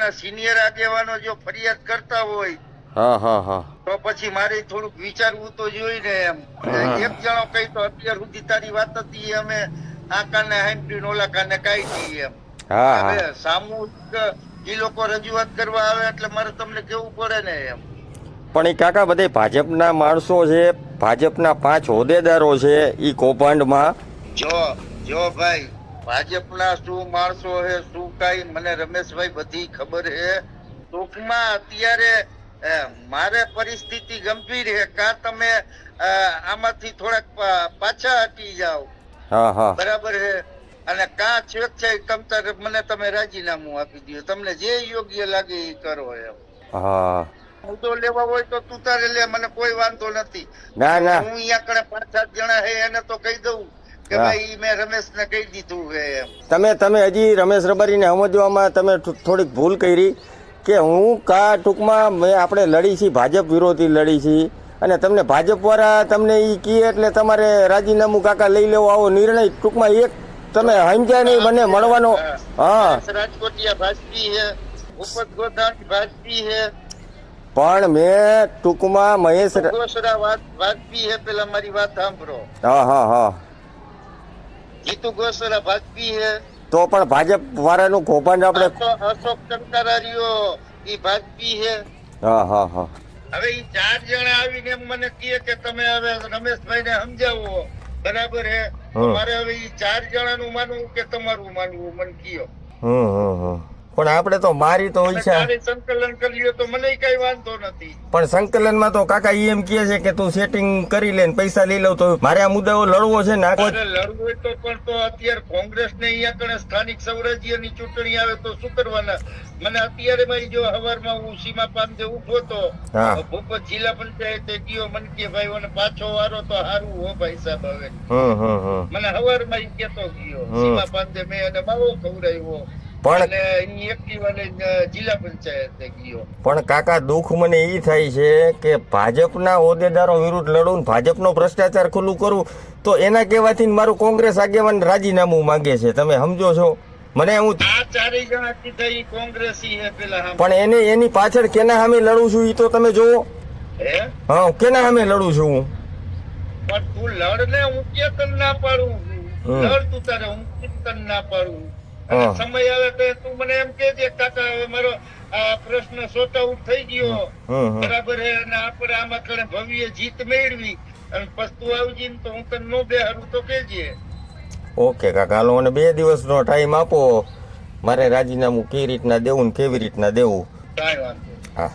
ભાજપના સિનિયર આગેવાનો જો ફરિયાદ કરતા હોય હા હા હા તો પછી મારે થોડુંક વિચારવું તો જોઈને એમ. એક જણો કઈ તો અત્યાર સુધી તારી વાત હતી અમે આ કાને હાંભળી ને ઓલા કાને કાઢી એમ. હા હવે હા સામૂહિક એ લોકો રજૂઆત કરવા આવે એટલે મારે તમને કેવું પડે ને એમ. પણ એ કાકા બધે ભાજપના માણસો છે, ભાજપના 5 હોદ્દેદારો છે ઈ કૌભાંડમાં. જો જો ભાઈ ભાજપના શું માણસો હે શું કાઈ મને રમેશભાઈ બધી ખબર હે. ટૂંકમાં અત્યારે મારે પરિસ્થિતિ ગંભીર હે. કા તમે આમાંથી થોડાક પાછા હટી જાઓ, હા હા બરાબર હે, અને કા સ્વેચ્છાએ તમતારે મને તમે રાજીનામું આપી દો. તમને જે યોગ્ય લાગે એ કરો એમ. હા મુદ્દો લેવા હોય તો તું તારે લે, મને કોઈ વાંધો નથી. ના અને હું ના અહીંયા કણે 5-7 જણા હે એને તો કહી દઉં કે હા ભાઈ મેં રમેશ ને કહી દીધું હે એમ. તમે હજી રમેશ રબારીને સમજવામાં તમે થોડીક ભૂલ કરી કે હું ટૂંકમાં આપણે લડી છીએ, ભાજપ વિરોધી લડી છીએ, અને તમને ભાજપવાળા તમને એ કહે એટલે તમારે રાજીનામું કાકા લઈ લેવો આવો નિર્ણય ટૂંકમાં એક તમે સમજ્યા નહીં મને મળવાનો. હા રાજકોટિયા ભાજપી હે, ઉપત ગોધાણી ભાજપી હે, પણ મેં ટૂંકમાં મહેશ ગોસરા ભાજપી હે. પેલા મારી વાત સાંભળો. હા હા હા જીતુ ગોસરા ભાજપી હે. તો પણ ભાજપ વાળાનું કૌભાંડ આપણે અશોક કંકારારીઓ ઈ ભાજપી હે. હા હા હા હવે ઈ 4 જણા આવીને એમ મને કહે કે તમે હવે રમેશભાઈ ને સમજાવો, બરાબર હે. મારે હવે ઈ 4 જણાનું માનવું કે તમારું માનવું મને કયો. પણ આપણે તો મારી તો ઈચ્છા, તારે સંકલન કર્યું તો મને કઈ વાંધો નથી. પણ સંકલનમાં તો કાકા એમ કહે છે કે તું સેટિંગ કરી લે ને પૈસા લઈ લઉં. તો મારે આ મુદ્દાઓ લડવો છે ને. લડવું હોય તો પણ તો અત્યારે કોંગ્રેસ ને અહીંયા કણે સ્થાનિક સ્વરાજ્યની ચૂંટણી આવે તો શું કરવાના? મને અત્યારે મારી જો હવારમાં હું સીમા પાંદે ઉભો તો ભૂપત જિલ્લા પંચાયતે ગયો, મને કે ભાઈ મને પાછો વારો તો સારું હો ભાઈ સાહેબ. હવે મને હવારમાં ઈ કેતો ગયો સીમા પાંદે મેં એને માવો ખવડાવ્યો. પણ કાકા દુઃખ મને એ થાય છે કે ભાજપના હોદ્દેદારો વિરુદ્ધ લડું, ભાજપનો ભ્રષ્ટાચાર ખુલ્લું કરું, તો એના કહેવાથી મારું કોંગ્રેસ આગેવાન રાજીનામું માંગે છે. તમે સમજો છો? મને હું કોંગ્રેસી હે પેલા, પણ એની પાછળ કેના સામે લડું છું એ તો તમે જોવો. હા, કેના સામે લડું છું હું? પણ તું લડ ને, હું કે તને ના પાડું. લડ તું તારે, હું તને ના પાડું. સમય આવે તો તું મને એમ કે કાકા હવે મારો આ પ્રશ્ન સોર્ટ આઉટ થઈ ગયો, બરાબર હે, અને આપણે આમાં કણે ભવ્ય જીત મેળવી અને પસ્તું આવજી ને તો હું તને નો બેહારું તો કેજે. ઓકે કાકા, હાલો મને 2 દિવસનો ટાઈમ આપો. મારે રાજીનામું કેવી રીતના દેવું ને કેવી રીતના દેવું. કાંઈ વાંધો. હા.